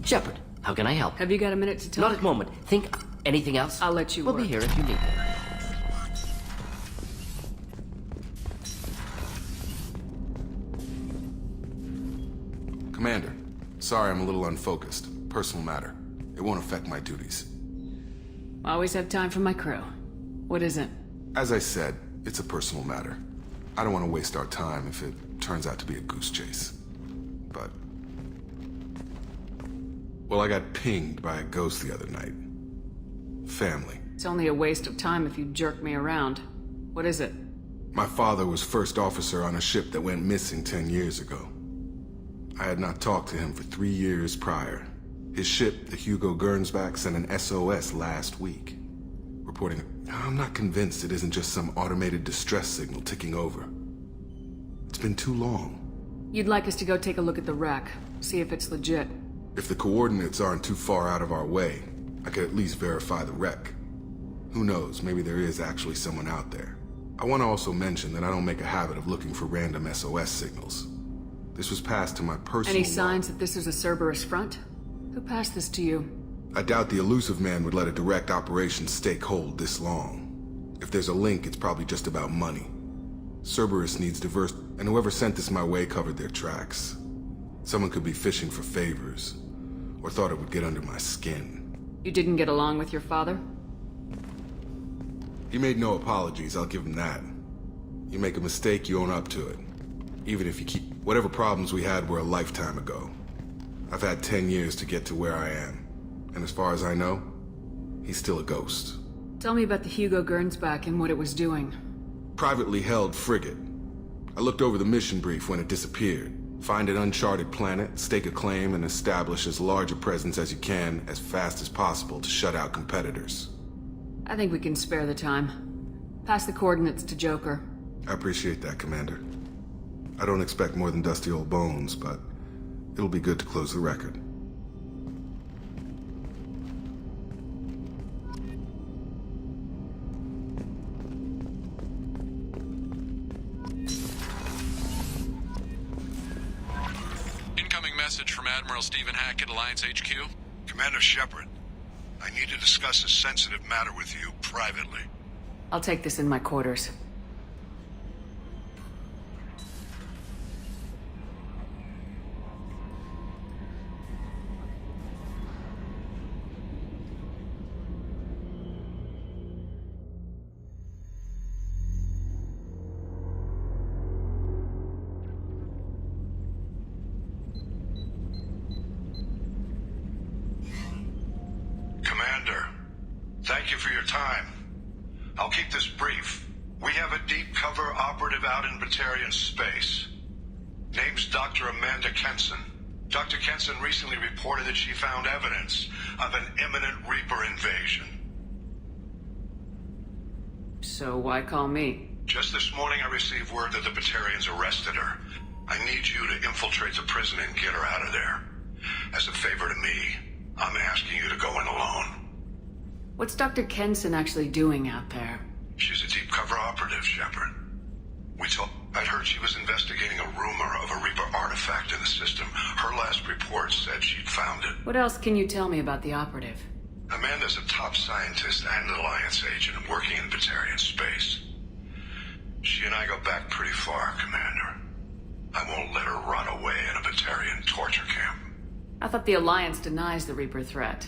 Shepard, how can I help? Have you got a minute to talk? Not at the moment. Think anything else? I'll let you We'll work. be here if you need me. Commander, sorry I'm a little unfocused. Personal matter. It won't affect my duties. Always have time for my crew. What is it? As I said, it's a personal matter. I don't want to waste our time if it turns out to be a goose chase. But... well, I got pinged by a ghost the other night. Family. It's only a waste of time if you jerk me around. What is it? My father was first officer on a ship that went missing 10 years ago. I had not talked to him for 3 years prior. His ship, the Hugo Gernsback, sent an SOS last week, reporting... I'm not convinced it isn't just some automated distress signal ticking over. It's been too long. You'd like us to go take a look at the wreck, see if it's legit. If the coordinates aren't too far out of our way, I could at least verify the wreck. Who knows, maybe there is actually someone out there. I want to also mention that I don't make a habit of looking for random SOS signals. This was passed to my personal... Any signs that this is a Cerberus front? Who passed this to you? I doubt the elusive man would let a direct operation stake hold this long. If there's a link, it's probably just about money. Cerberus needs diverse, and whoever sent this my way covered their tracks. Someone could be fishing for favors, or thought it would get under my skin. You didn't get along with your father? He made no apologies, I'll give him that. You make a mistake, you own up to it. Even if you keep... whatever problems we had were a lifetime ago. I've had 10 years to get to where I am. And as far as I know, he's still a ghost. Tell me about the Hugo Gernsback and what it was doing. Privately held frigate. I looked over the mission brief when it disappeared. Find an uncharted planet, stake a claim, and establish as large a presence as you can as fast as possible to shut out competitors. I think we can spare the time. Pass the coordinates to Joker. I appreciate that, Commander. I don't expect more than dusty old bones, but it'll be good to close the record. Incoming message from Admiral Stephen Hackett, Alliance HQ. Commander Shepard, I need to discuss a sensitive matter with you privately. I'll take this in my quarters. Commander, thank you for your time. I'll keep this brief. We have a deep cover operative out in Batarian space. Name's Dr. Amanda Kenson. Dr. Kenson recently reported that she found evidence of an imminent Reaper invasion. So why call me? Just this morning I received word that the Batarians arrested her. I need you to infiltrate the prison and get her out of there. As a favor to me, I'm asking you to go in alone. What's Dr. Kenson actually doing out there? She's a deep cover operative, Shepard. I'd heard she was investigating a rumor of a Reaper artifact in the system. Her last report said she'd found it. What else can you tell me about the operative? Amanda's a top scientist and an Alliance agent working in Batarian space. She and I go back pretty far, Commander. I won't let her rot away in a Batarian torture camp. I thought the Alliance denies the Reaper threat.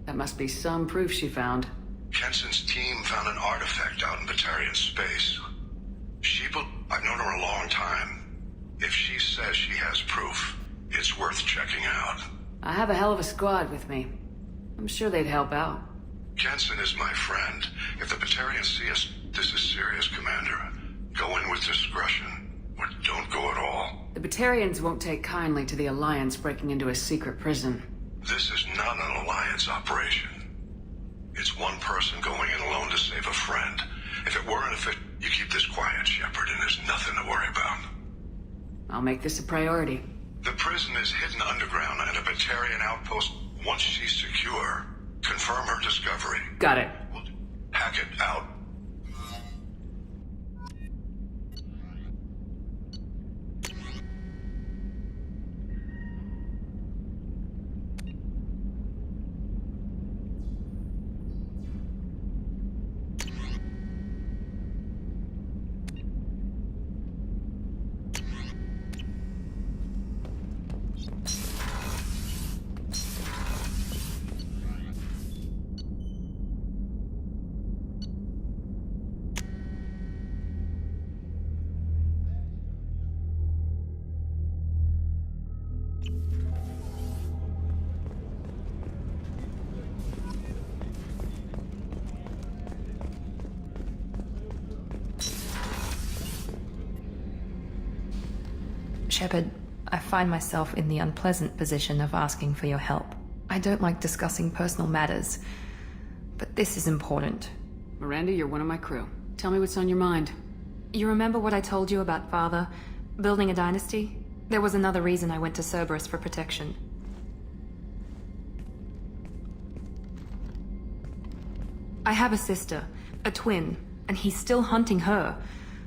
That must be some proof she found. Kenson's team found an artifact out in Batarian space. I've known her a long time. If she says she has proof, it's worth checking out. I have a hell of a squad with me. I'm sure they'd help out. Kenson is my friend. If the Batarians see us, this is serious, Commander. Go in with discretion, or don't go at all. The Batarians won't take kindly to the Alliance breaking into a secret prison. This is not an Alliance operation. It's one person going in alone to save a friend. If it weren't, you keep this quiet, Shepard, and there's nothing to worry about. I'll make this a priority. The prison is hidden underground in a Batarian outpost. Once she's secure, confirm her discovery. Got it. Hackett out. Shepard, I find myself in the unpleasant position of asking for your help. I don't like discussing personal matters, but this is important. Miranda, you're one of my crew. Tell me what's on your mind. You remember what I told you about Father? Building a dynasty? There was another reason I went to Cerberus for protection. I have a sister, a twin, and he's still hunting her.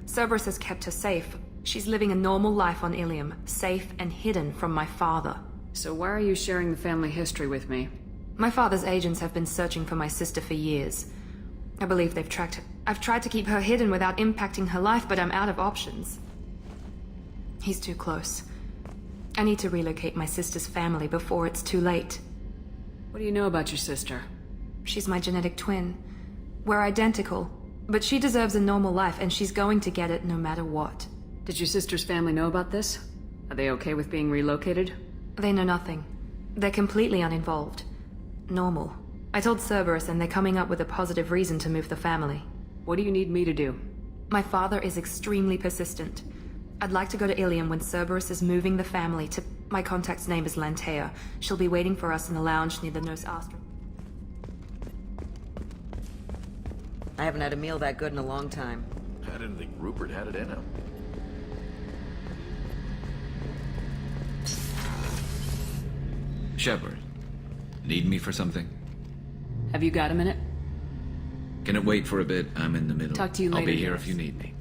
Cerberus has kept her safe. She's living a normal life on Ilium, safe and hidden from my father. So why are you sharing the family history with me? My father's agents have been searching for my sister for years. I believe they've tracked her. I've tried to keep her hidden without impacting her life, but I'm out of options. He's too close. I need to relocate my sister's family before it's too late. What do you know about your sister? She's my genetic twin. We're identical, but she deserves a normal life, and she's going to get it no matter what. Did your sister's family know about this? Are they okay with being relocated? They know nothing. They're completely uninvolved. Normal. I told Cerberus, and they're coming up with a positive reason to move the family. What do you need me to do? My father is extremely persistent. I'd like to go to Ilium when Cerberus is moving the family to... My contact's name is Lantea. She'll be waiting for us in the lounge near the Nurse Astra. I haven't had a meal that good in a long time. I didn't think Rupert had it in him. Shepard, need me for something? Have you got a minute? Can it wait for a bit? I'm in the middle. Talk to you I'll later, be here Dennis. if you need me.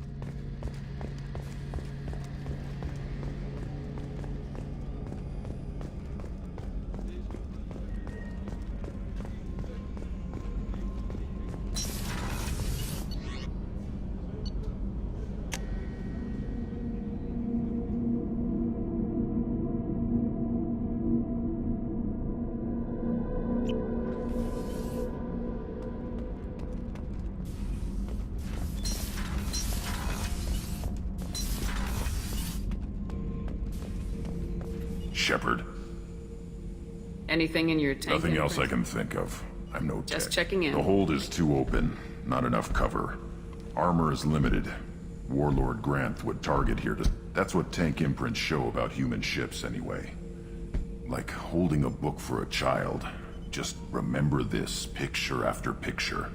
Shepard. Anything in your tank? Nothing else I imprint? can think of. I'm no Just tech. checking in. The hold is too open. Not enough cover. Armor is limited. Warlord Grant would target here to... That's what tank imprints show about human ships anyway. Like holding a book for a child. Just remember this, picture after picture.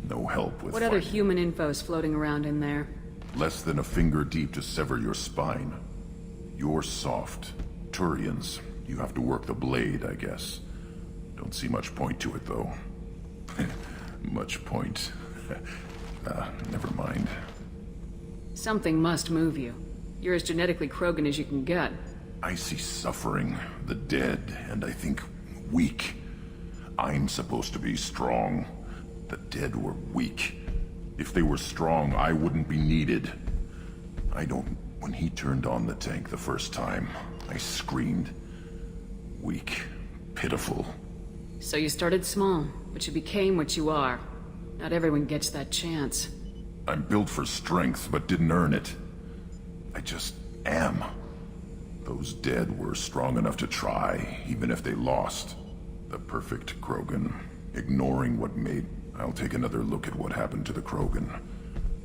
No help with What other fighting. human info's floating around in there? Less than a finger deep to sever your spine. You're soft. Turians, you have to work the blade, I guess. Don't see much point to it, though. Much point. Never mind. Something must move you. You're as genetically Krogan as you can get. I see suffering, the dead, and I think weak. I'm supposed to be strong. The dead were weak. If they were strong, I wouldn't be needed. I don't... When he turned on the tank the first time, I screamed. Weak. Pitiful. So you started small, but you became what you are. Not everyone gets that chance. I'm built for strength, but didn't earn it. I just am. Those dead were strong enough to try, even if they lost. The perfect Krogan, ignoring what made... I'll take another look at what happened to the Krogan.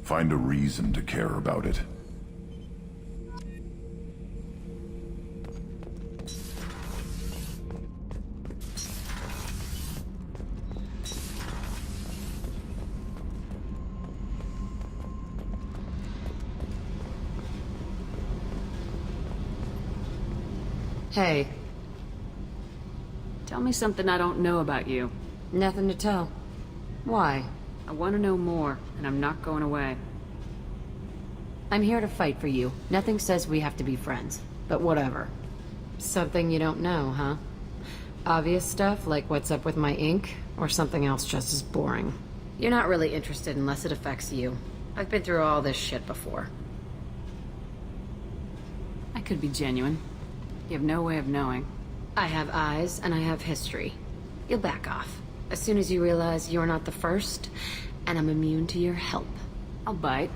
Find a reason to care about it. Hey, Tell me something I don't know about you. nothing to tell. Why? I want to know more, and I'm not going away. I'm here to fight for you. Nothing says we have to be friends, but whatever. Something you don't know, huh? Obvious stuff, like what's up with my ink, or something else just as boring? You're not really interested unless it affects you. I've been through all this shit before. I could be genuine. You have no way of knowing. I have eyes, and I have history. You'll back off. As soon as you realize you're not the first, and I'm immune to your help. I'll bite.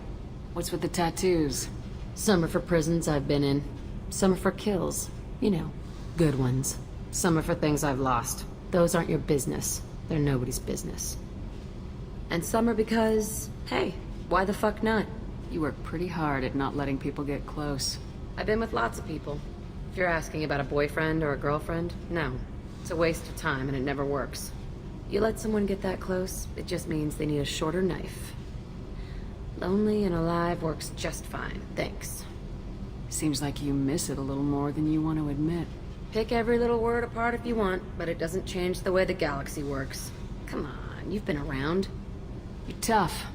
What's with the tattoos? Some are for prisons I've been in. Some are for kills. You know, good ones. Some are for things I've lost. Those aren't your business. They're nobody's business. And some are because, hey, why the fuck not? You work pretty hard at not letting people get close. I've been with lots of people. If you're asking about a boyfriend or a girlfriend, no. It's a waste of time and it never works. You let someone get that close, it just means they need a shorter knife. Lonely and alive works just fine, thanks. Seems like you miss it a little more than you want to admit. Pick every little word apart if you want, but it doesn't change the way the galaxy works. Come on, you've been around. You're tough,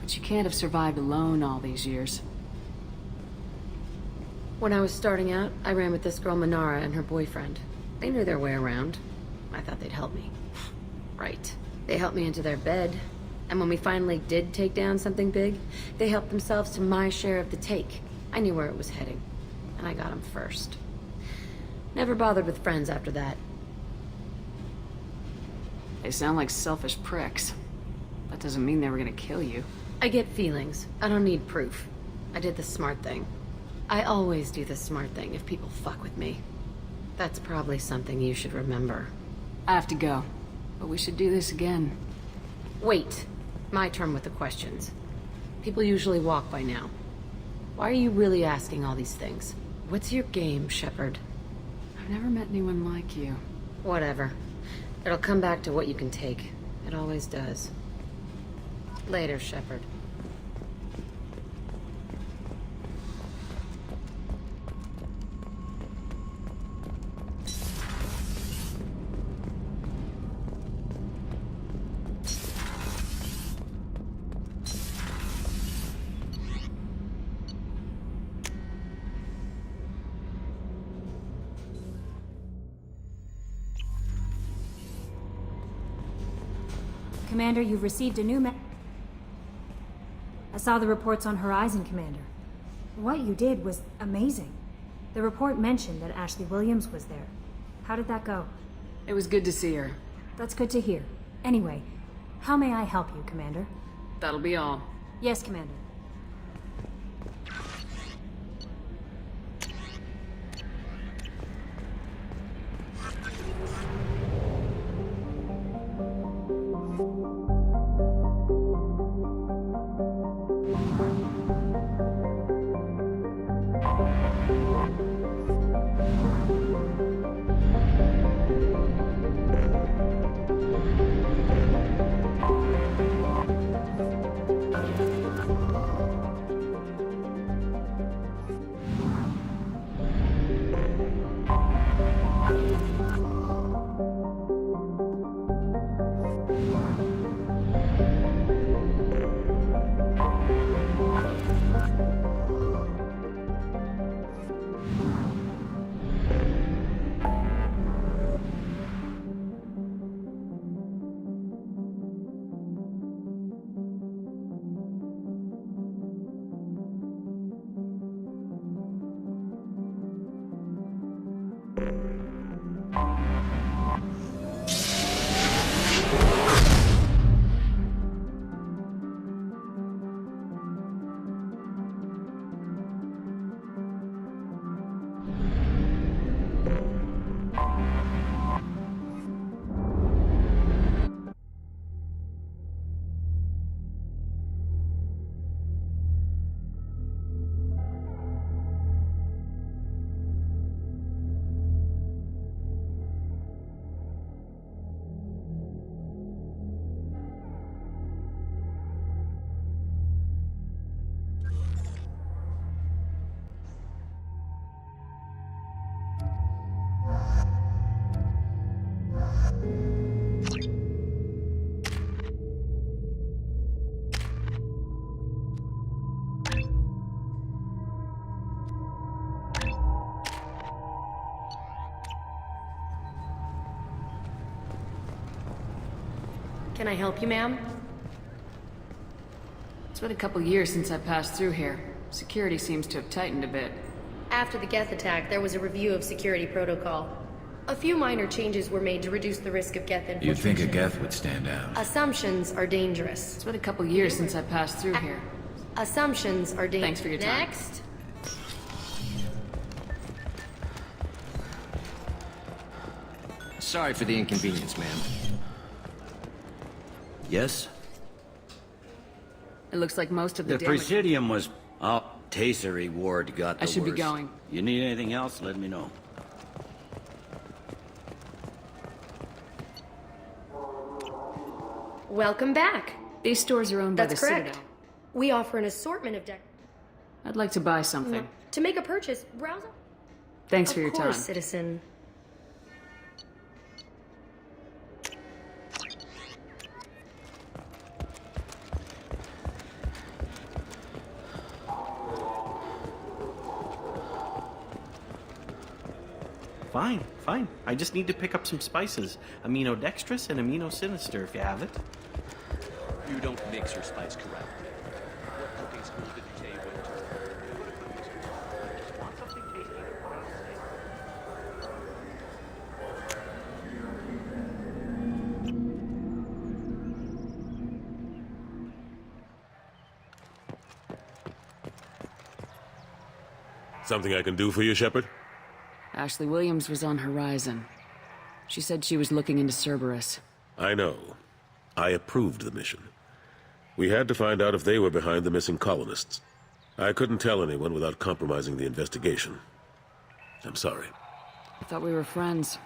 but you can't have survived alone all these years. When I was starting out, I ran with this girl Minara and her boyfriend. They knew their way around. I thought they'd help me. Right. They helped me into their bed, and when we finally did take down something big, they helped themselves to my share of the take. I knew where it was heading, and I got them first. Never bothered with friends after that. They sound like selfish pricks. That doesn't mean they were gonna kill you. I get feelings. I don't need proof. I did the smart thing. I always do the smart thing if people fuck with me. That's probably something you should remember. I have to go, but we should do this again. Wait. My turn with the questions. People usually walk by now. Why are you really asking all these things? What's your game, Shepard? I've never met anyone like you. Whatever. It'll come back to what you can take. It always does. Later, Shepard. Commander, you've received a new I saw the reports on Horizon, Commander. What you did was amazing. The report mentioned that Ashley Williams was there. How did that go? It was good to see her. That's good to hear. Anyway, how may I help you, Commander? That'll be all. Yes, Commander. Can I help you, ma'am? It's been a couple years since I passed through here. Security seems to have tightened a bit. After the Geth attack, there was a review of security protocol. A few minor changes were made to reduce the risk of Geth infiltration. You'd think a Geth would stand out. Assumptions are dangerous. It's been a couple years since I passed through here. Assumptions are dangerous. Thanks for your time. Next. Sorry for the inconvenience, ma'am. Yes? It looks like most of the The damage... Presidium was... Tasery ward got the I should be worst. going. You need anything else, let me know. Welcome back. These stores are owned by the That's correct. Citadel. We offer an assortment of I'd like to buy something. To make a purchase, browse. Thanks for your Of course, time. citizen. Fine, fine. I just need to pick up some spices. Aminodextrous and aminosinister, if you have it. You don't mix your spice correctly. What cooking school did you say you went to? Want something tasty to put on your steak? Something I can do for you, Shepard? Ashley Williams was on Horizon. She said she was looking into Cerberus. I know. I approved the mission. We had to find out if they were behind the missing colonists. I couldn't tell anyone without compromising the investigation. I'm sorry. I thought we were friends.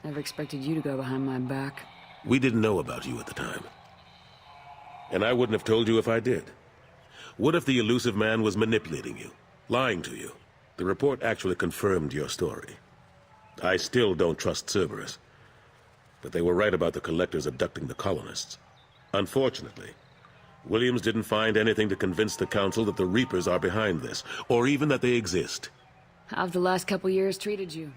Never expected you to go behind my back. We didn't know about you at the time. And I wouldn't have told you if I did. What if the elusive man was manipulating you, lying to you? The report actually confirmed your story. I still don't trust Cerberus. But they were right about the collectors abducting the colonists. Unfortunately, Williams didn't find anything to convince the Council that the Reapers are behind this, or even that they exist. How have the last couple years treated you?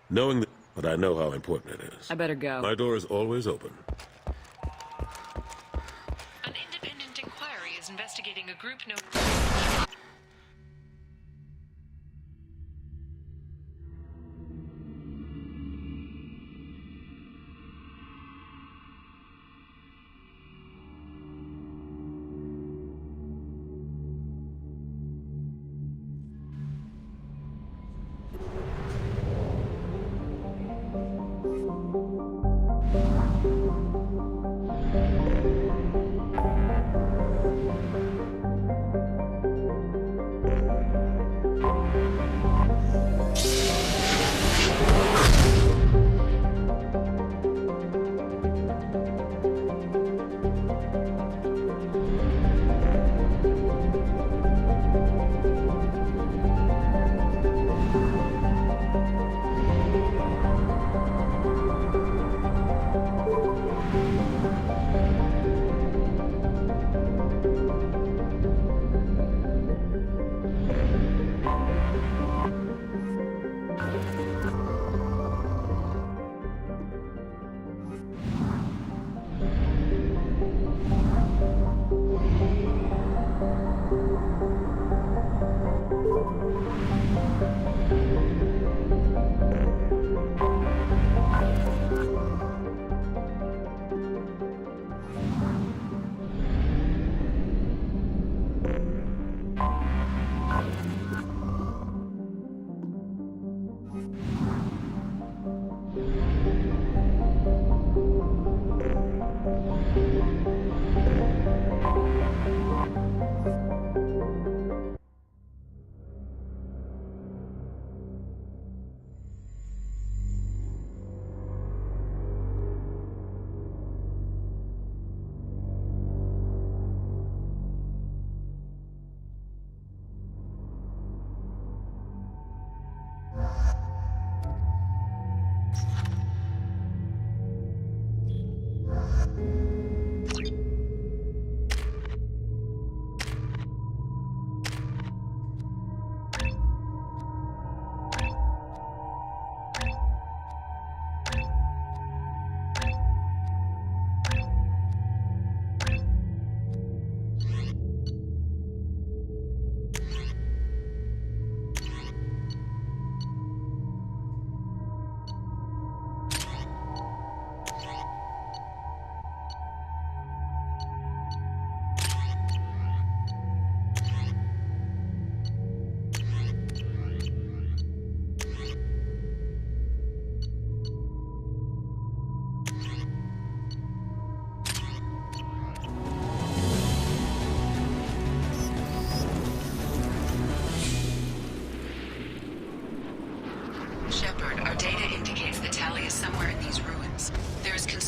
Knowing that, but I know how important it is. I better go. My door is always open. An independent inquiry is investigating a group note.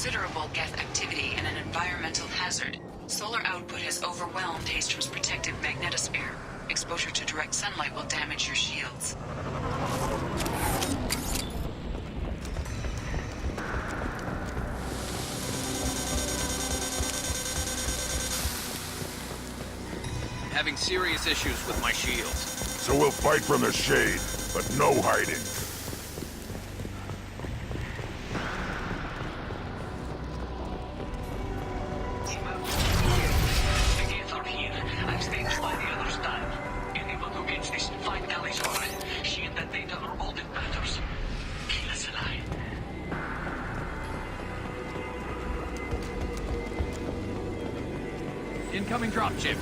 considerable Geth activity and an environmental hazard. Solar output has overwhelmed Haystrom's protective magnetosphere. Exposure to direct sunlight will damage your shields. Having serious issues with my shields. So we'll fight from the shade, but no hiding. Incoming dropship.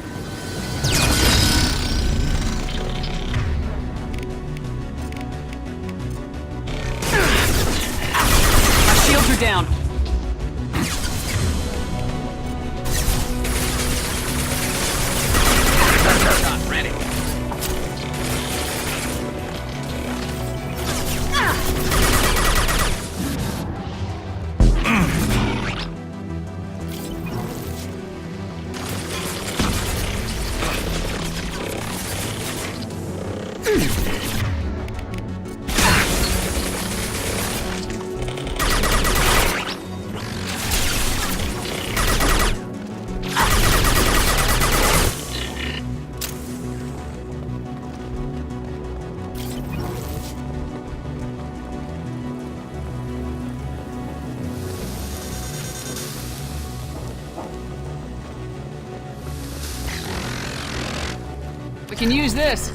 My shields are down. Not ready. We can use this.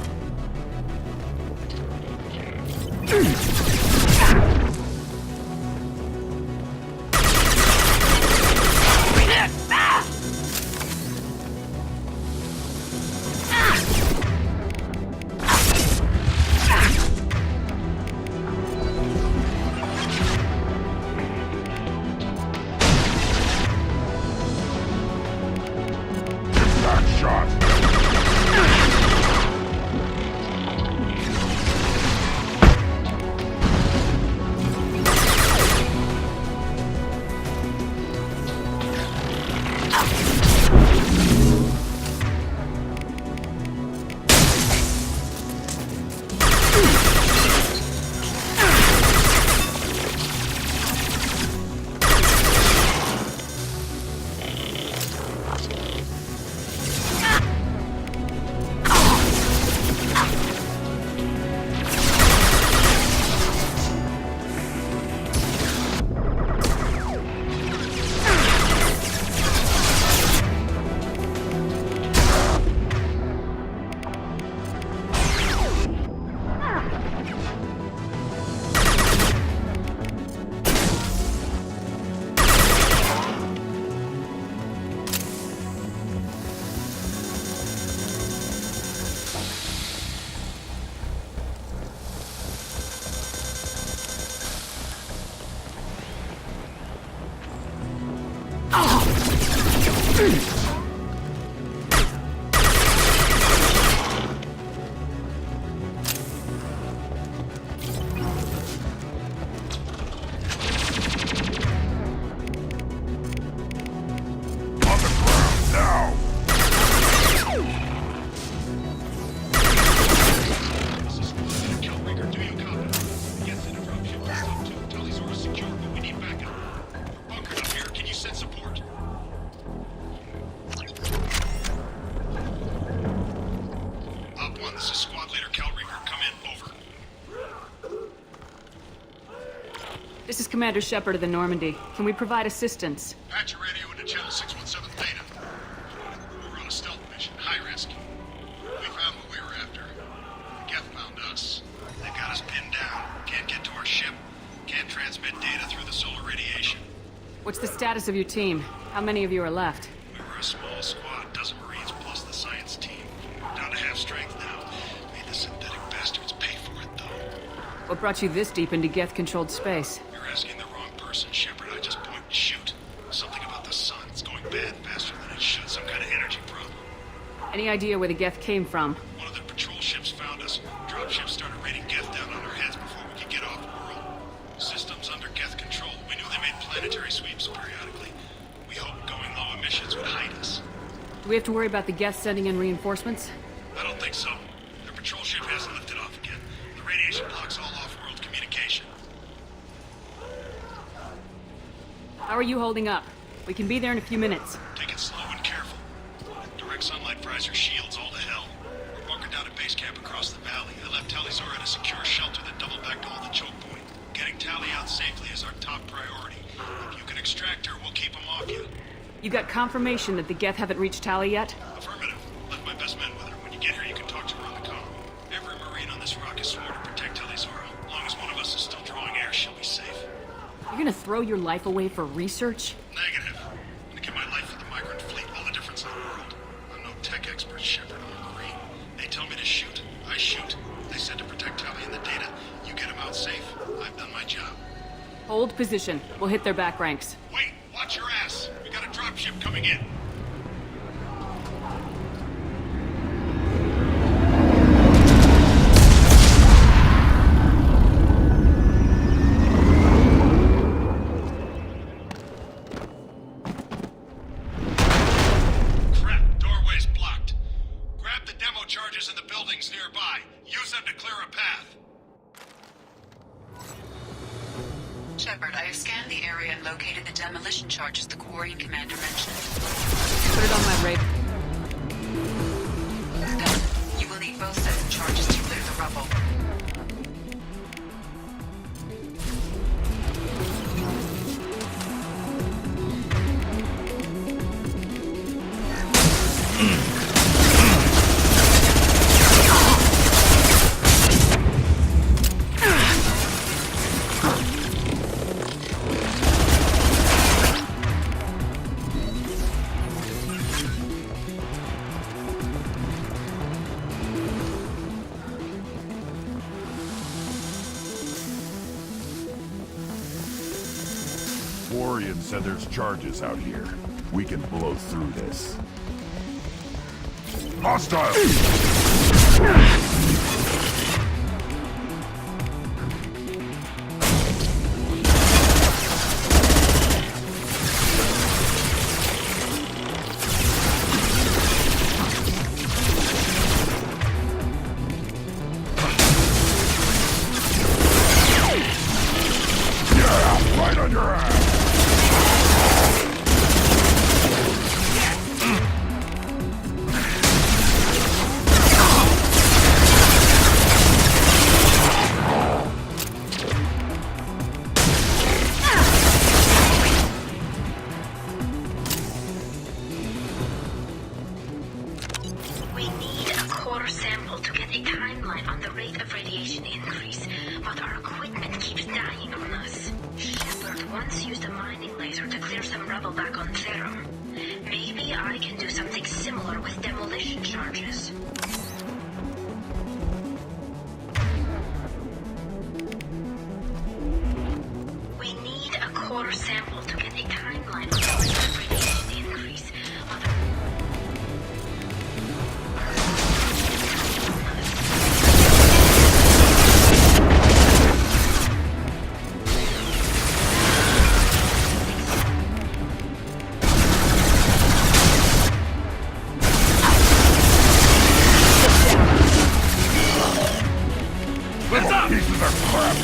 This is Commander Shepard of the Normandy. Can we provide assistance? Patch your radio into channel 617 Theta. We're on a stealth mission, high risk. We found what we were after. The Geth found us. They've got us pinned down. Can't get to our ship. Can't transmit data through the solar radiation. What's the status of your team? How many of you are left? We were a small squad, dozen Marines plus the science team. Down to half strength now. Made the synthetic bastards pay for it, though. What brought you this deep into Geth-controlled space? You're asking the wrong person, Shepard. I just point and shoot. Something about the sun. It's going bad faster than it should. Some kind of energy problem. Any idea where the Geth came from? One of their patrol ships found us. Dropships started raining Geth down on our heads before we could get off world. Systems under Geth control. We knew they made planetary inventory sweeps periodically. We hope going low emissions would hide us. Do we have to worry about the Geth sending in reinforcements? I don't think so. Their patrol ship hasn't lifted off again. The radiation blocks all off-world communication. How are you holding up? We can be there in a few minutes. Take it slow and careful. Direct sunlight fries your shields all to hell. We're bunkered down at base camp across the valley. I left Talizor at a secure shelter that doubled back to hold the choke point. Getting Tally out safely is our top priority. If you can extract her, we'll keep them off you. You got confirmation that the Geth haven't reached Tally yet? Affirmative. Left my best men with her. When you get here, you can talk to her on the comm. Every Marine on this rock is sworn to protect Talizor. As long as one of us is still drawing air, she'll be safe. You're gonna throw your life away for research? Negative. I'm gonna give my life for the migrant fleet, all the difference in the world. I'm no tech expert, Shepard. I'm a Marine. They tell me to shoot. I shoot. They said to protect Tally and the data. You get them out safe. I've done my job. Hold position. We'll hit their back ranks. Wait! Watch your ass! We got a dropship coming in. Crap! Doorway's blocked. Grab the demo charges in the buildings nearby. Use them to clear a path. Shepard, I have scanned the area and located the demolition charges the Quarian commander mentioned. Put it on my radar. Done. You will need both sets of charges to clear the rubble. Quarian said there's charges out here. We can blow through this. Hostile! Yeah, right on your ass! We need a core sample to get a timeline on the rate of radiation increase, but our equipment keeps dying on us. Shepard once used a mining laser to clear some rubble back on Therum. Maybe I can do something similar with demolition charges. We need a core sample to get a timeline on the rate of radiation increase, but What's up? Pieces of crap!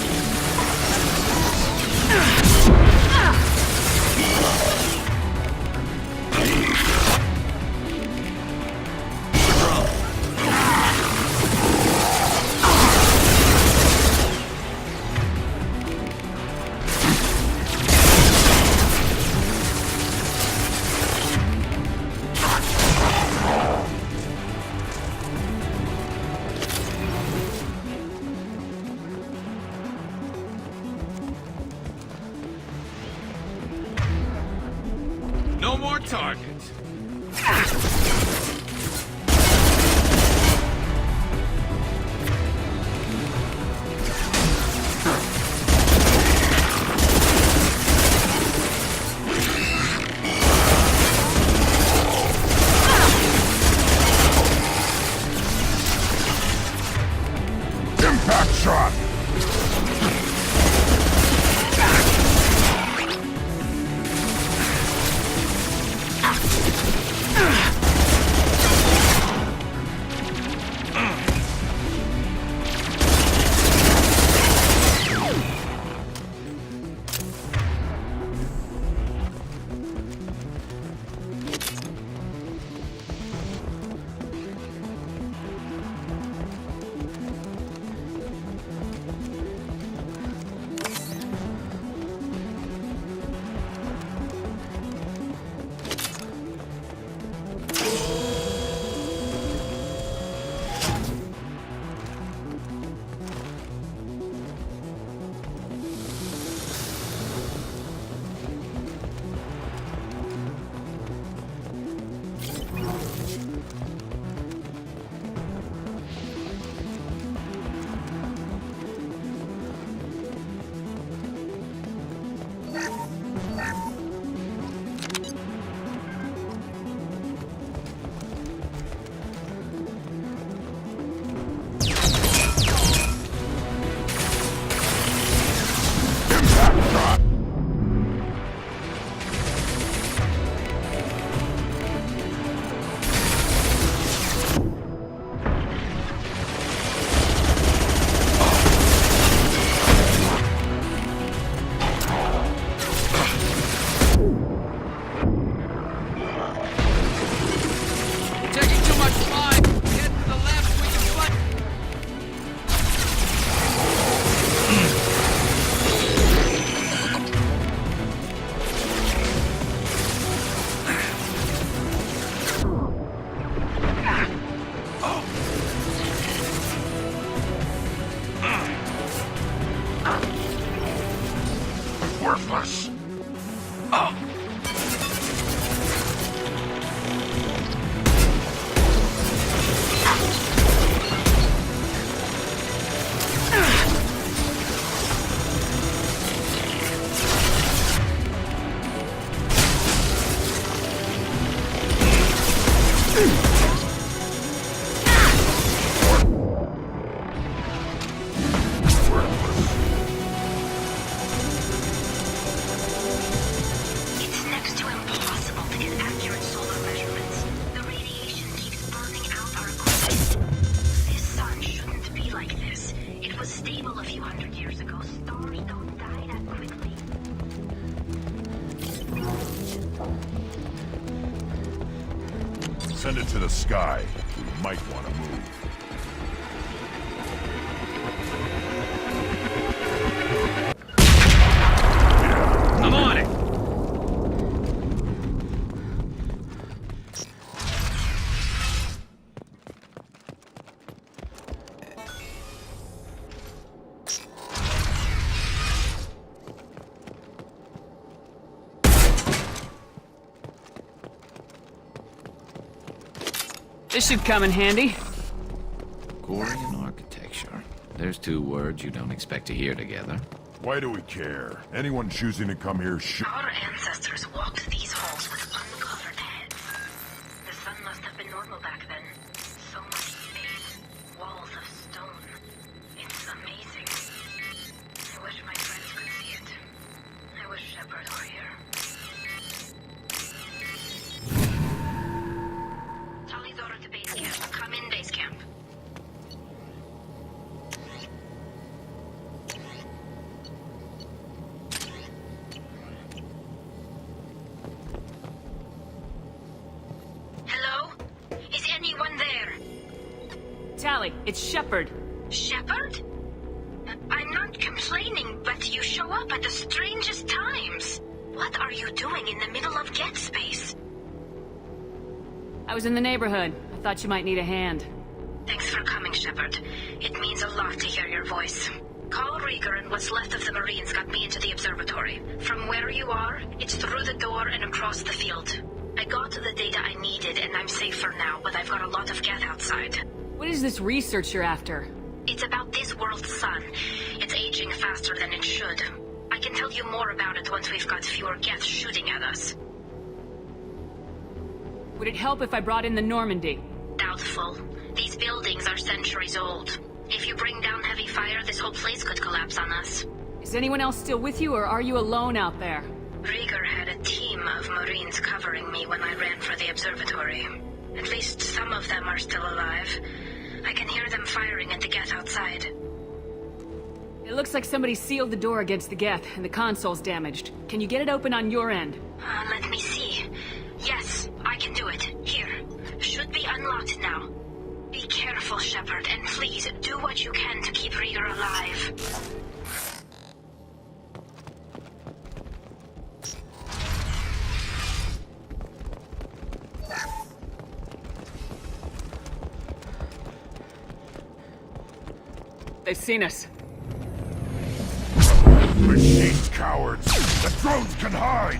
No more targets. Impact shot! Send it to the sky. We might want to move. I'm on it! This should come in handy. Quarian architecture. There's two words you don't expect to hear together. Why do we care? Anyone choosing to come here should... Our ancestors walked these halls with uncovered heads. The sun must have been normal back then. So much space, walls of stone. It's amazing. I wish my friends could see it. I wish Shepard were here. Tali's order to base camp. Come in, base camp. Hello? Is anyone there? Tali, it's Shepard. Shepard? I'm not complaining, but you show up at the strangest times. What are you doing in the middle of Get Space? I was in the neighborhood. I thought you might need a hand. Thanks for coming, Shepard. It means a lot to hear your voice. Call Rieger and what's left of the Marines got me into the observatory. From where you are, it's through the door and across the field. I got the data I needed and I'm safe for now, but I've got a lot of Geth outside. What is this research you're after? It's about this world's sun. It's aging faster than it should. I can tell you more about it once we've got fewer Geth shooting at us. Would it help if I brought in the Normandy? Doubtful. These buildings are centuries old. If you bring down heavy fire, this whole place could collapse on us. Is anyone else still with you, or are you alone out there? Rieger had a team of of Marines covering me when I ran for the observatory. At least some of them are still alive. I can hear them firing at the Geth outside. It looks like somebody sealed the door against the Geth, and the console's damaged. Can you get it open on your end? Let me see. Yes, I can do it. Here. Should be unlocked now. Be careful, Shepard, and please do what you can to keep Rieger alive. They've seen us. Machine cowards! The drones can hide!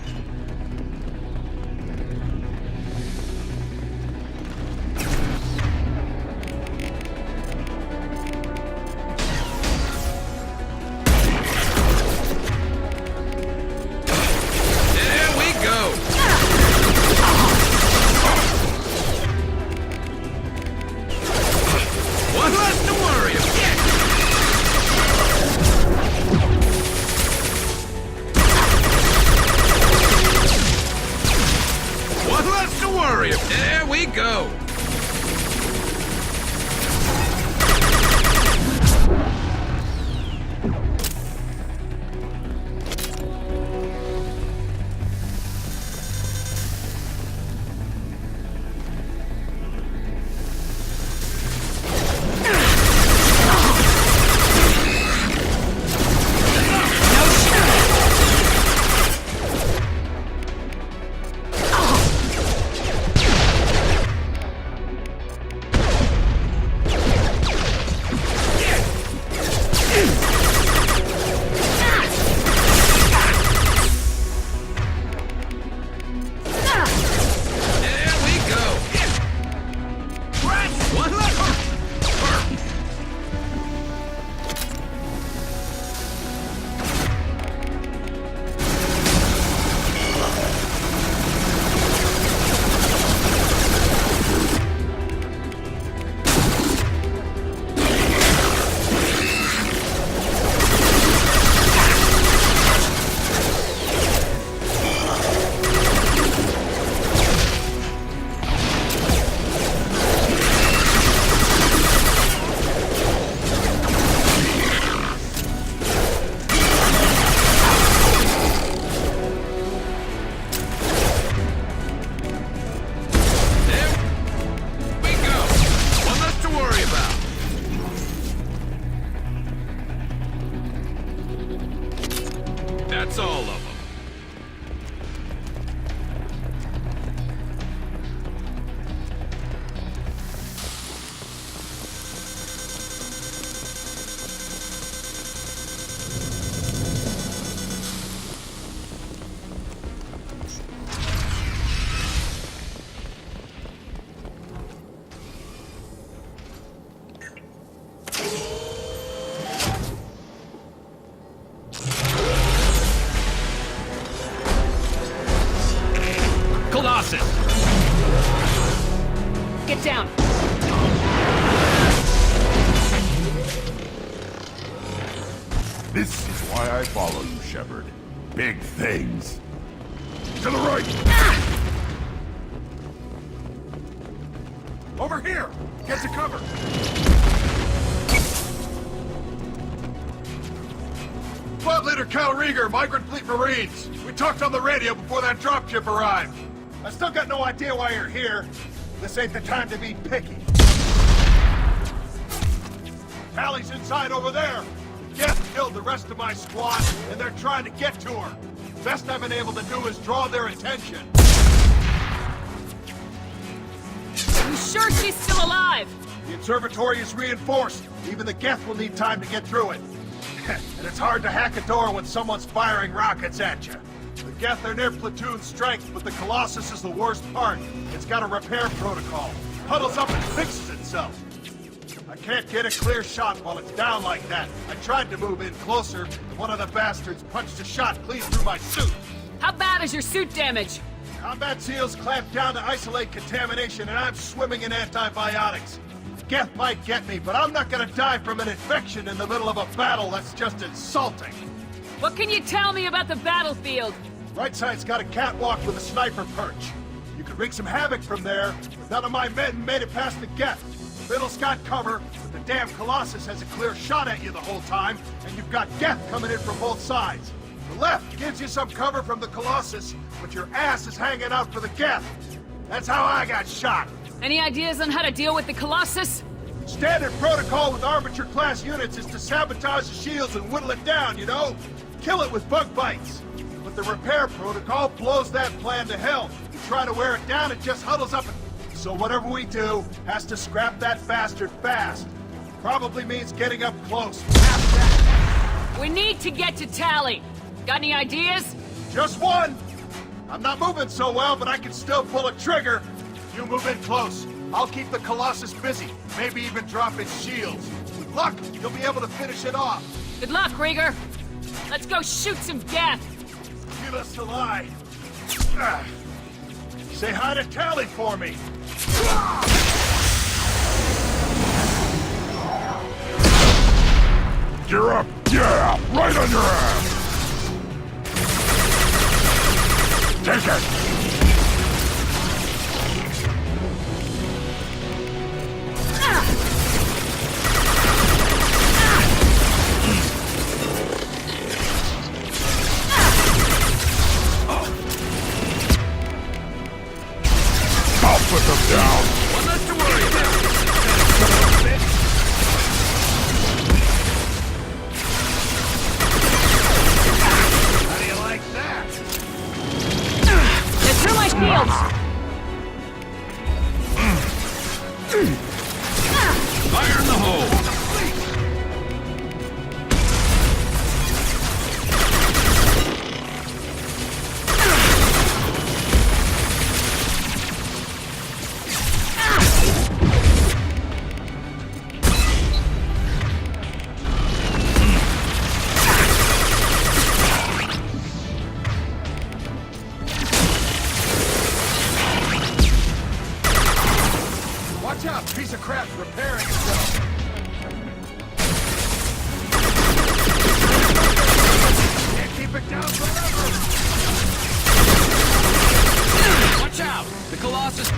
There we go! One less to worry about. One less to worry about. There we go! That's all of them. Get down! This is why I follow you, Shepard. Big things. To the right! Over here! Get to cover! Squad Leader Cal Rieger, Migrant Fleet Marines. We talked on the radio before that dropship arrived. I still got no idea why you're here. This ain't the time to be picky. Tally's inside over there. Geth killed the rest of my squad, and they're trying to get to her. Best I've been able to do is draw their attention. You sure she's still alive? The observatory is reinforced. Even the Geth will need time to get through it. And it's hard to hack a door when someone's firing rockets at you. The Geth are near platoon strength, but the Colossus is the worst part. It's got a repair protocol. Huddles up and fixes itself. I can't get a clear shot while it's down like that. I tried to move in closer, and one of the bastards punched a shot clean through my suit. How bad is your suit damage? Combat SEALs clamped down to isolate contamination, and I'm swimming in antibiotics. Geth might get me, but I'm not gonna die from an infection in the middle of a battle. That's just insulting. What can you tell me about the battlefield? Right side's got a catwalk with a sniper perch. You could wreak some havoc from there, but none of my men made it past the geth. Middle's got cover, but the damn Colossus has a clear shot at you the whole time, and you've got geth coming in from both sides. The left gives you some cover from the Colossus, but your ass is hanging out for the geth. That's how I got shot. Any ideas on how to deal with the Colossus? Standard protocol with Arbiter-class units is to sabotage the shields and whittle it down, you know? Kill it with bug bites. But the repair protocol blows that plan to hell. You try to wear it down, it just huddles up and... So whatever we do has to scrap that bastard fast. Probably means getting up close. Past that. We need to get to Tally. Got any ideas? Just one. I'm not moving so well, but I can still pull a trigger. You move in close. I'll keep the Colossus busy. Maybe even drop its shields. With luck, you'll be able to finish it off. Good luck, Rieger. Let's go shoot some geth. Needless to lie. Say hi to Tally for me. You're up! Yeah! Right on your ass! Take it! I'll put them down! One less to worry about. How do you like that? They're through my shields! Fire in the hole! Watch out! Piece of crap's repairing itself. Can't keep it down forever. Watch out! The Colossus...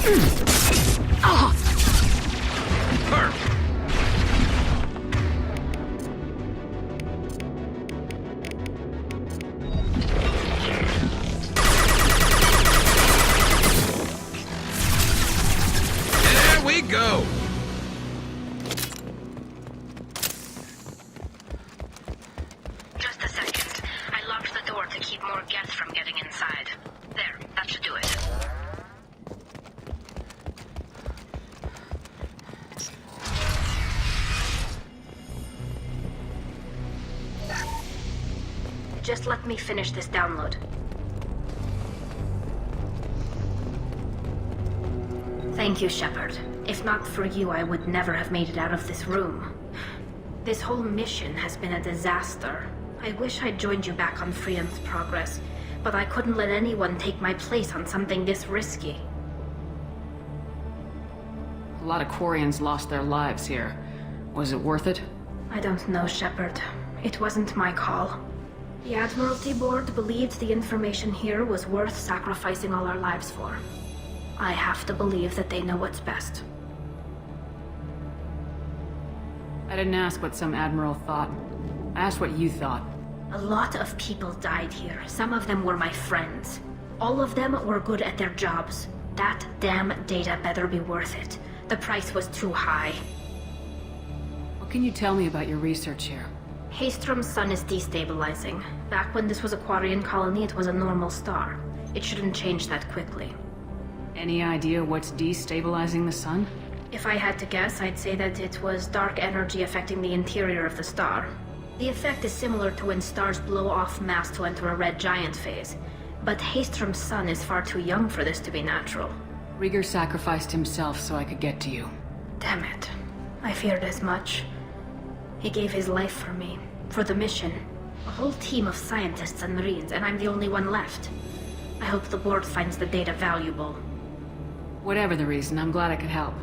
There we go! Just a second. I locked the door to keep more Geth from getting inside. There, that should do it. Just let me finish this download. Thank you, Shepard. If not for you, I would never have made it out of this room. This whole mission has been a disaster. I wish I'd joined you back on Freedom's Progress, but I couldn't let anyone take my place on something this risky. A lot of Quarians lost their lives here. Was it worth it? I don't know, Shepard. It wasn't my call. The Admiralty Board believed the information here was worth sacrificing all our lives for. I have to believe that they know what's best. I didn't ask what some admiral thought. I asked what you thought. A lot of people died here. Some of them were my friends. All of them were good at their jobs. That damn data better be worth it. The price was too high. What can you tell me about your research here? Haystrom's sun is destabilizing. Back when this was a Quarian colony, it was a normal star. It shouldn't change that quickly. Any idea what's destabilizing the sun? If I had to guess, I'd say that it was dark energy affecting the interior of the star. The effect is similar to when stars blow off mass to enter a red giant phase. But Haystrom's sun is far too young for this to be natural. Rieger sacrificed himself so I could get to you. Damn it. I feared as much. He gave his life for me, for the mission. A whole team of scientists and Marines, and I'm the only one left. I hope the board finds the data valuable. Whatever the reason, I'm glad I could help.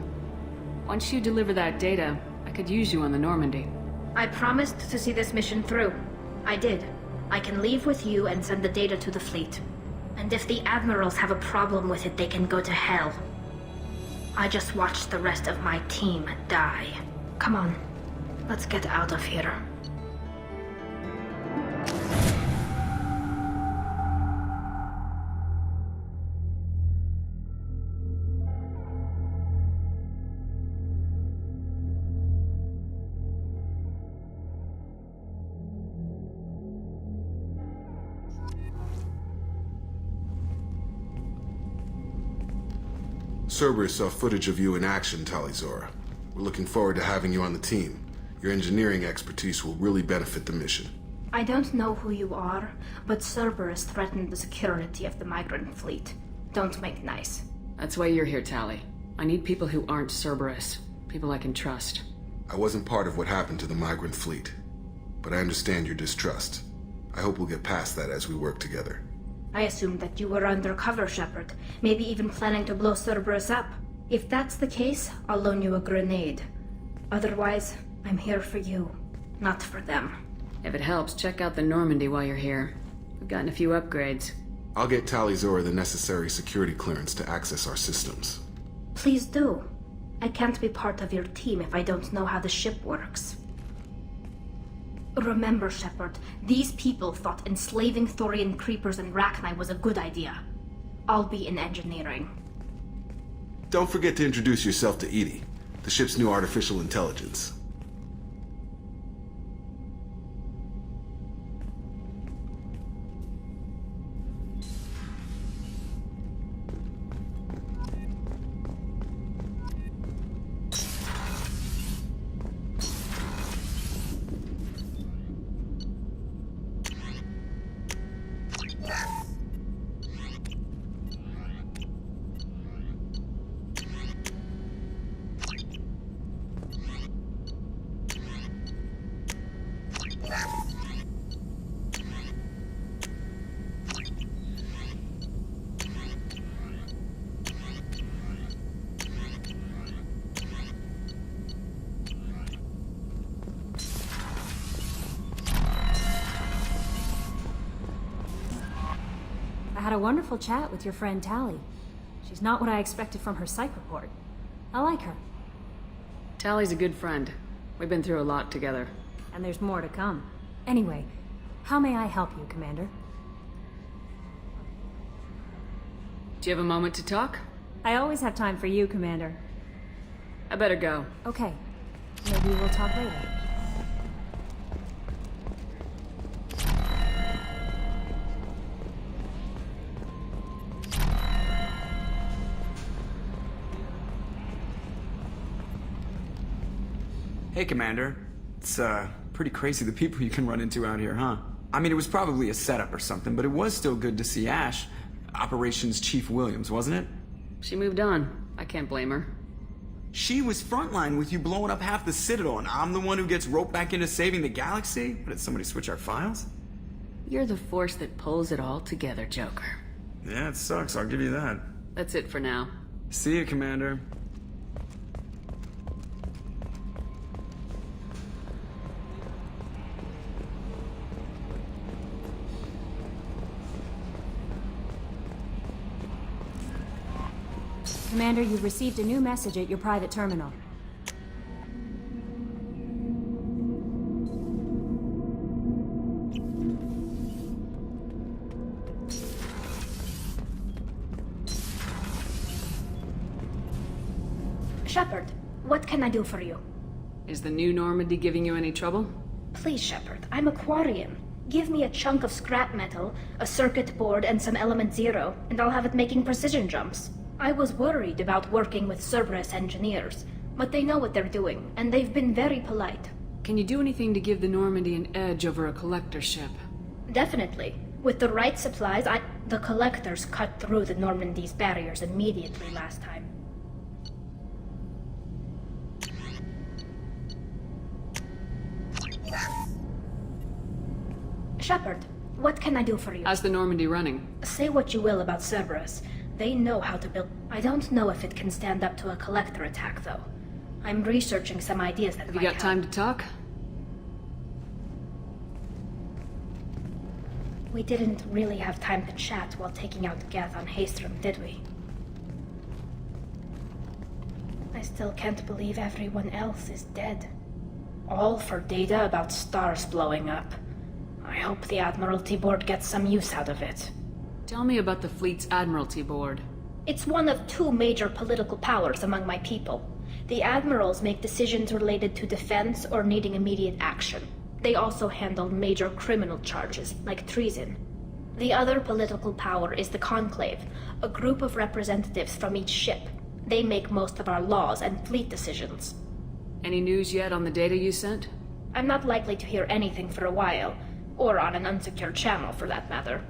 Once you deliver that data, I could use you on the Normandy. I promised to see this mission through. I did. I can leave with you and send the data to the fleet. And if the admirals have a problem with it, they can go to hell. I just watched the rest of my team die. Come on, let's get out of here. Cerberus saw footage of you in action, Talizora. We're looking forward to having you on the team. Your engineering expertise will really benefit the mission. I don't know who you are, but Cerberus threatened the security of the migrant fleet. Don't make nice. That's why you're here, Tali. I need people who aren't Cerberus. People I can trust. I wasn't part of what happened to the migrant fleet, but I understand your distrust. I hope we'll get past that as we work together. I assumed that you were undercover, Shepard. Maybe even planning to blow Cerberus up. If that's the case, I'll loan you a grenade. Otherwise, I'm here for you, not for them. If it helps, check out the Normandy while you're here. We've gotten a few upgrades. I'll get Talizora the necessary security clearance to access our systems. Please do. I can't be part of your team if I don't know how the ship works. Remember, Shepard, these people thought enslaving Thorian creepers and Rachni was a good idea. I'll be in engineering. Don't forget to introduce yourself to Edie, the ship's new artificial intelligence. I had a wonderful chat with your friend Tali. She She's not what I expected from her psych report. I like her. Tally's a good friend. We've been through a lot together. And there's more to come. Anyway, how may I help you, Commander? Do you have a moment to talk? I always have time for you, Commander. I better go. Okay. Maybe we'll talk later. Hey, Commander. It's, pretty crazy the people you can run into out here, huh? I mean, it was probably a setup or something, but it was still good to see Ash. Operations Chief Williams, wasn't it? She moved on. I can't blame her. She was frontline with you blowing up half the Citadel, and I'm the one who gets roped back into saving the galaxy? But did somebody switch our files? You're the force that pulls it all together, Joker. Yeah, it sucks, I'll give you that. That's it for now. See you, Commander. Commander, you've received a new message at your private terminal. Shepard, what can I do for you? Is the new Normandy giving you any trouble? Please, Shepard, I'm a Quarian. Give me a chunk of scrap metal, a circuit board, and some element zero, and I'll have it making precision jumps. I was worried about working with Cerberus engineers, but they know what they're doing, and they've been very polite. Can you do anything to give the Normandy an edge over a collector ship? Definitely. With the right supplies, the collectors cut through the Normandy's barriers immediately last time. Shepard, what can I do for you? How's the Normandy running? Say what you will about Cerberus. They know how to build. I don't know if it can stand up to a collector attack, though. I'm researching some ideas that Have might you got help. time to talk? We didn't really have time to chat while taking out Gath on Haestrom, did we? I still can't believe everyone else is dead. All for data about stars blowing up. I hope the Admiralty Board gets some use out of it. Tell me about the fleet's Admiralty Board. It's one of two major political powers among my people. The admirals make decisions related to defense or needing immediate action. They also handle major criminal charges, like treason. The other political power is the Conclave, a group of representatives from each ship. They make most of our laws and fleet decisions. Any news yet on the data you sent? I'm not likely to hear anything for a while, or on an unsecured channel for that matter.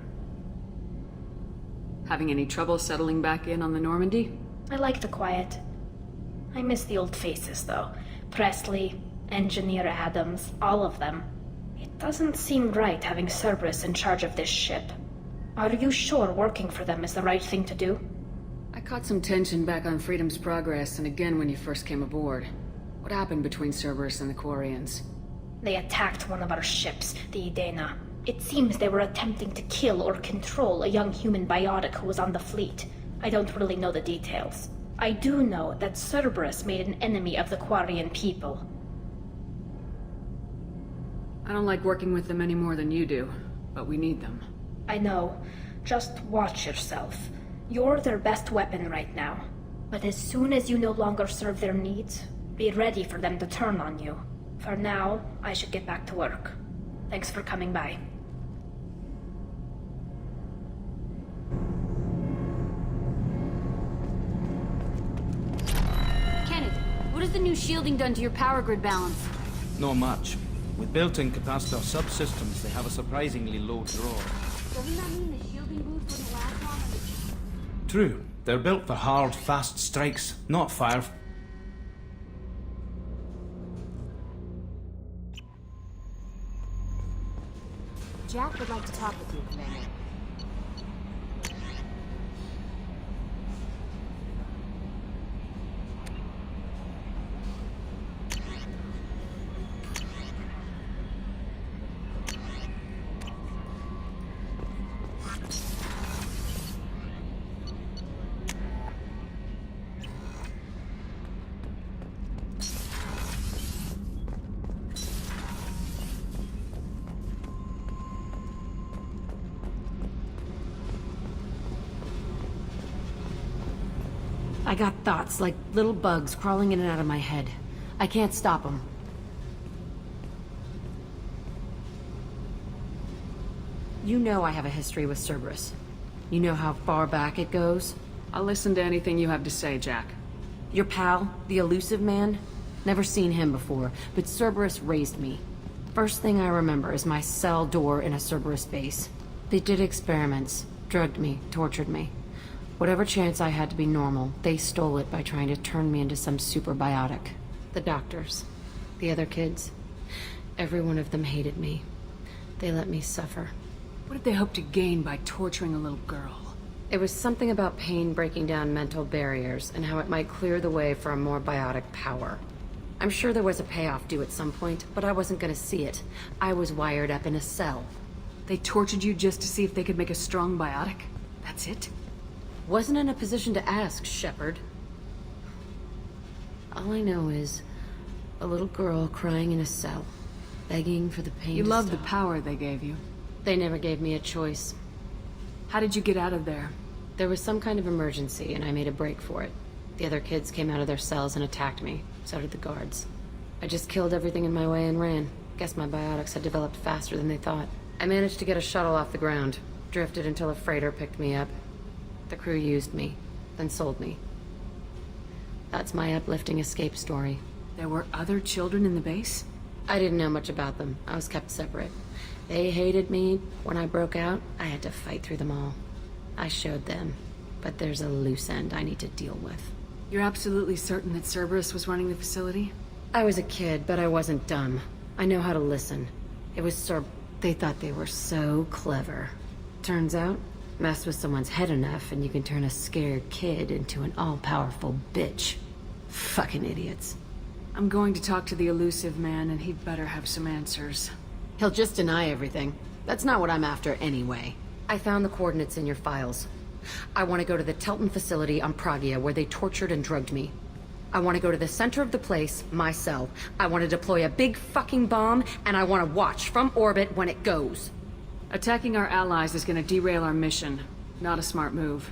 Having any trouble settling back in on the Normandy? I like the quiet. I miss the old faces, though. Presley, Engineer Adams, all of them. It doesn't seem right having Cerberus in charge of this ship. Are you sure working for them is the right thing to do? I caught some tension back on Freedom's Progress and again when you first came aboard. What happened between Cerberus and the Quarians? They attacked one of our ships, the Idena. It seems they were attempting to kill or control a young human biotic who was on the fleet. I don't really know the details. I do know that Cerberus made an enemy of the Quarian people. I don't like working with them any more than you do, but we need them. I know. Just watch yourself. You're their best weapon right now. But as soon as you no longer serve their needs, be ready for them to turn on you. For now, I should get back to work. Thanks for coming by. What has the new shielding done to your power grid balance? Not much. With built-in capacitor subsystems, they have a surprisingly low draw. Doesn't that mean the shielding boost wouldn't last long? True. They're built for hard, fast strikes, not fire... Jack would like to talk with you, Commander. I got thoughts like little bugs crawling in and out of my head. I can't stop them. You know I have a history with Cerberus. You know how far back it goes? I'll listen to anything you have to say, Jack. Your pal, the elusive man? Never seen him before, but Cerberus raised me. First thing I remember is my cell door in a Cerberus base. They did experiments, drugged me, tortured me. Whatever chance I had to be normal, they stole it by trying to turn me into some superbiotic. The doctors, the other kids, every one of them hated me. They let me suffer. What did they hope to gain by torturing a little girl? It was something about pain breaking down mental barriers and how it might clear the way for a more biotic power. I'm sure there was a payoff due at some point, but I wasn't gonna see it. I was wired up in a cell. They tortured you just to see if they could make a strong biotic? That's it? Wasn't in a position to ask, Shepard. All I know is a little girl crying in a cell, begging for the pain You to loved stop. the power they gave you. They never gave me a choice. How did you get out of there? There was some kind of emergency, and I made a break for it. The other kids came out of their cells and attacked me. So did the guards. I just killed everything in my way and ran. Guess my biotics had developed faster than they thought. I managed to get a shuttle off the ground. Drifted until a freighter picked me up. The crew used me, then sold me. That's my uplifting escape story. There were other children in the base? I didn't know much about them. I was kept separate. They hated me. When I broke out, I had to fight through them all. I showed them. But there's a loose end I need to deal with. You're absolutely certain that Cerberus was running the facility? I was a kid, but I wasn't dumb. I know how to listen. It was They thought they were so clever. Turns out, mess with someone's head enough and you can turn a scared kid into an all-powerful bitch. Fucking idiots. I'm going to talk to the elusive man, and he'd better have some answers. He'll just deny everything. That's not what I'm after anyway. I found the coordinates in your files. I want to go to the Telton facility on Pragia where they tortured and drugged me. I want to go to the center of the place, my cell. I want to deploy a big fucking bomb, and I want to watch from orbit when it goes. Attacking our allies is going to derail our mission. Not a smart move.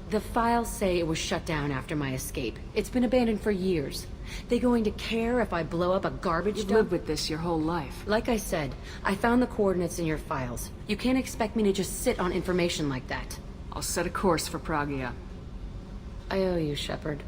The files say it was shut down after my escape. It's been abandoned for years. They going to care if I blow up a garbage dump? You've lived with this your whole life. Like I said, I found the coordinates in your files. You can't expect me to just sit on information like that. I'll set a course for Pragia. I owe you, Shepard.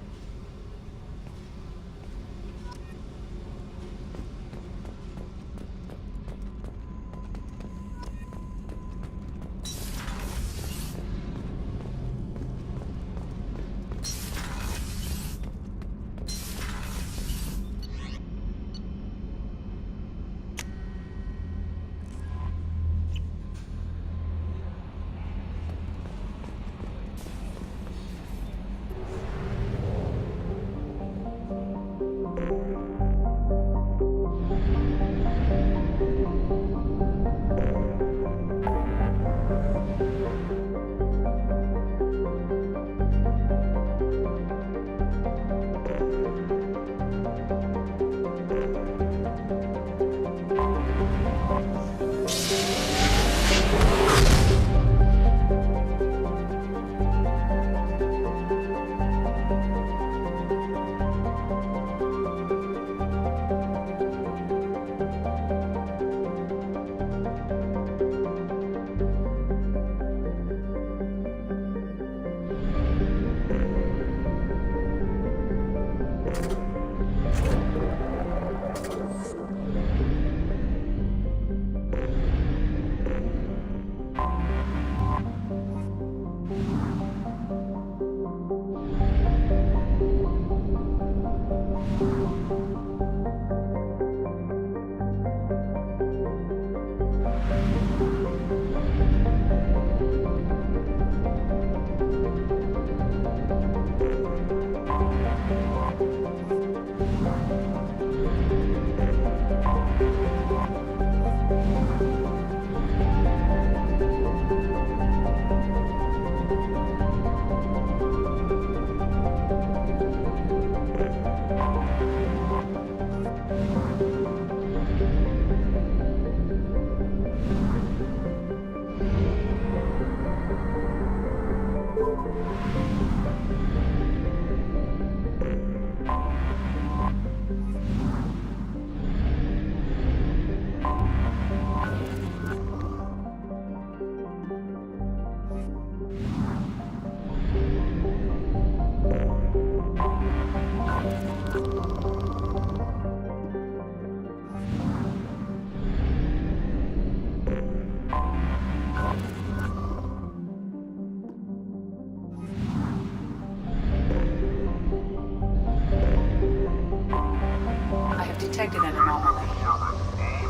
detected an anomaly. All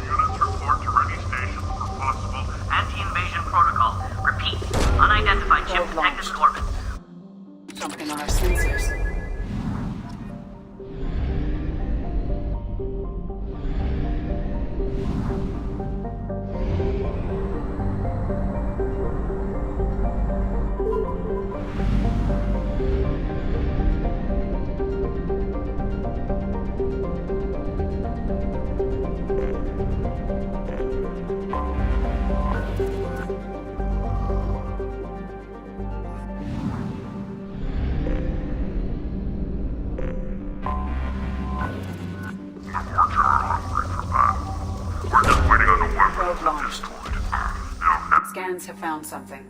units report to ready stations for possible anti-invasion protocol. Repeat, unidentified ship detected in orbit. Something on our sensors. Scans have found something.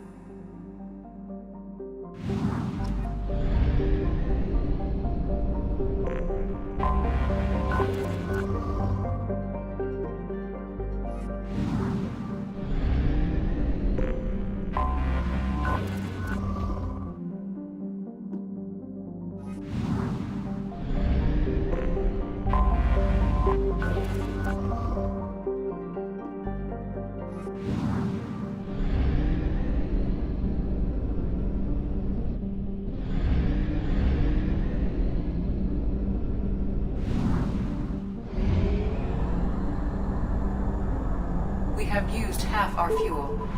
We have used half our fuel.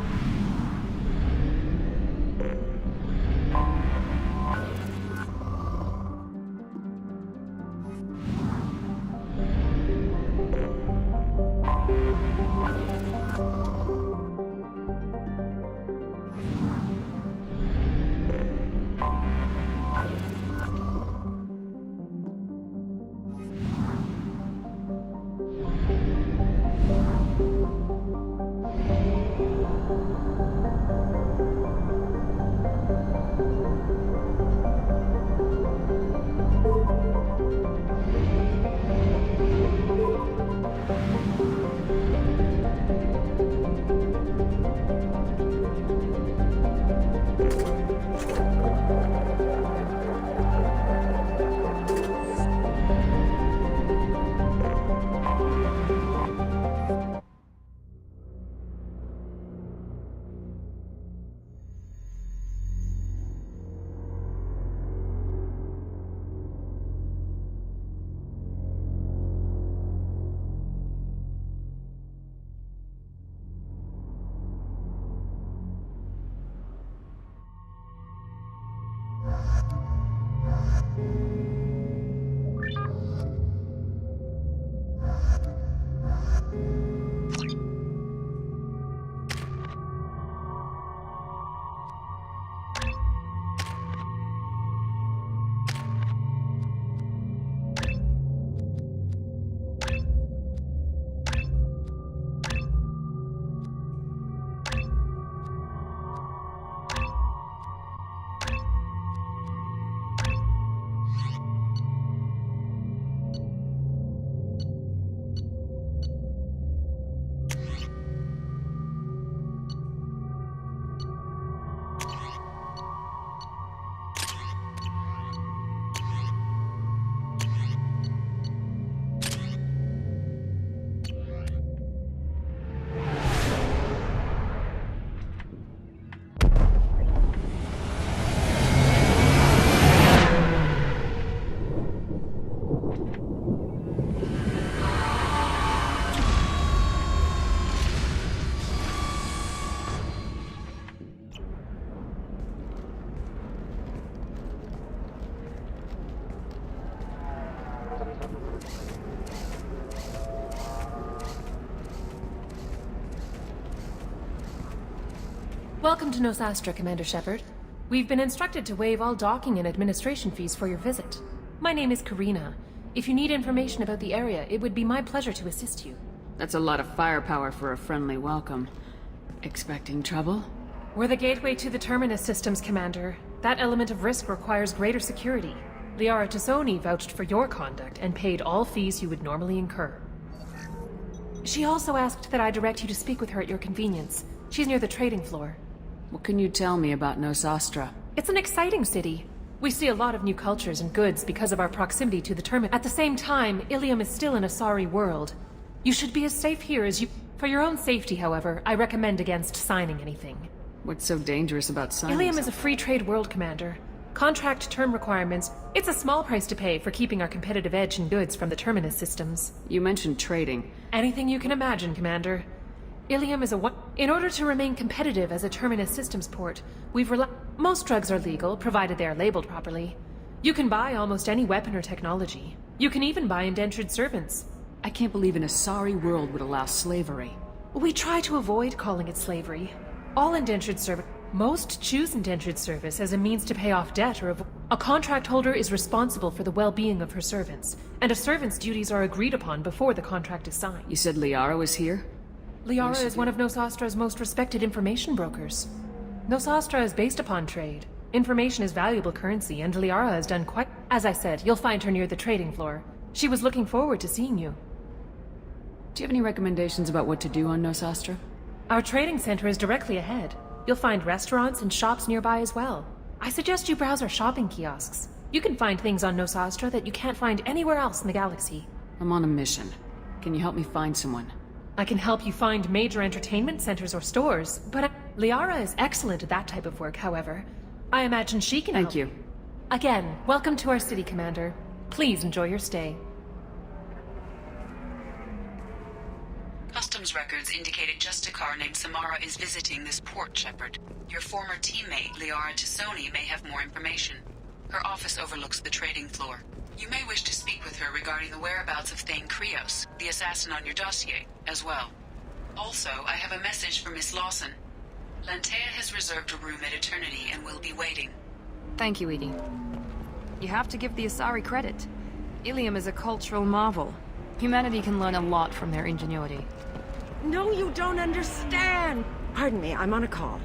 Welcome to Nosastra, Commander Shepard. We've been instructed to waive all docking and administration fees for your visit. My name is Karina. If you need information about the area, it would be my pleasure to assist you. That's a lot of firepower for a friendly welcome. Expecting trouble? We're the gateway to the Terminus systems, Commander. That element of risk requires greater security. Liara Tassoni vouched for your conduct and paid all fees you would normally incur. She also asked that I direct you to speak with her at your convenience. She's near the trading floor. What can you tell me about Nosastra? It's an exciting city. We see a lot of new cultures and goods because of our proximity to the terminus. At the same time, Ilium is still an Asari world. You should be as safe here as you... For your own safety, however, I recommend against signing anything. What's so dangerous about signing? Ilium is a free trade world, Commander. Contract term requirements, it's a small price to pay for keeping our competitive edge in goods from the terminus systems. You mentioned trading. Anything you can imagine, Commander. Ilium is in order to remain competitive as a terminus systems port, most drugs are legal, provided they are labeled properly. You can buy almost any weapon or technology. You can even buy indentured servants. I can't believe an Asari world would allow slavery. We try to avoid calling it slavery. All indentured service... Most choose indentured service as a means to pay off debt or a contract holder is responsible for the well-being of her servants, and a servant's duties are agreed upon before the contract is signed. You said Liara was here? Liara is one of Nosastra's most respected information brokers. Nosastra is based upon trade. Information is valuable currency, and Liara has done quite... As I said, you'll find her near the trading floor. She was looking forward to seeing you. Do you have any recommendations about what to do on Nosastra? Our trading center is directly ahead. You'll find restaurants and shops nearby as well. I suggest you browse our shopping kiosks. You can find things on Nosastra that you can't find anywhere else in the galaxy. I'm on a mission. Can you help me find someone? I can help you find major entertainment centers or stores, but Liara is excellent at that type of work, however. I imagine she can help. Thank you. Again, welcome to our city, Commander. Please enjoy your stay. Customs records indicated just a car named Samara is visiting this port, Shepard. Your former teammate, Liara Tassoni, may have more information. Her office overlooks the trading floor. You may wish to speak with her regarding the whereabouts of Thane Krios, the assassin on your dossier, as well. Also, I have a message for Miss Lawson. Lantea has reserved a room at Eternity and will be waiting. Thank you, Edie. You have to give the Asari credit. Ilium is a cultural marvel. Humanity can learn a lot from their ingenuity. No, you don't understand! Pardon me, I'm on a call.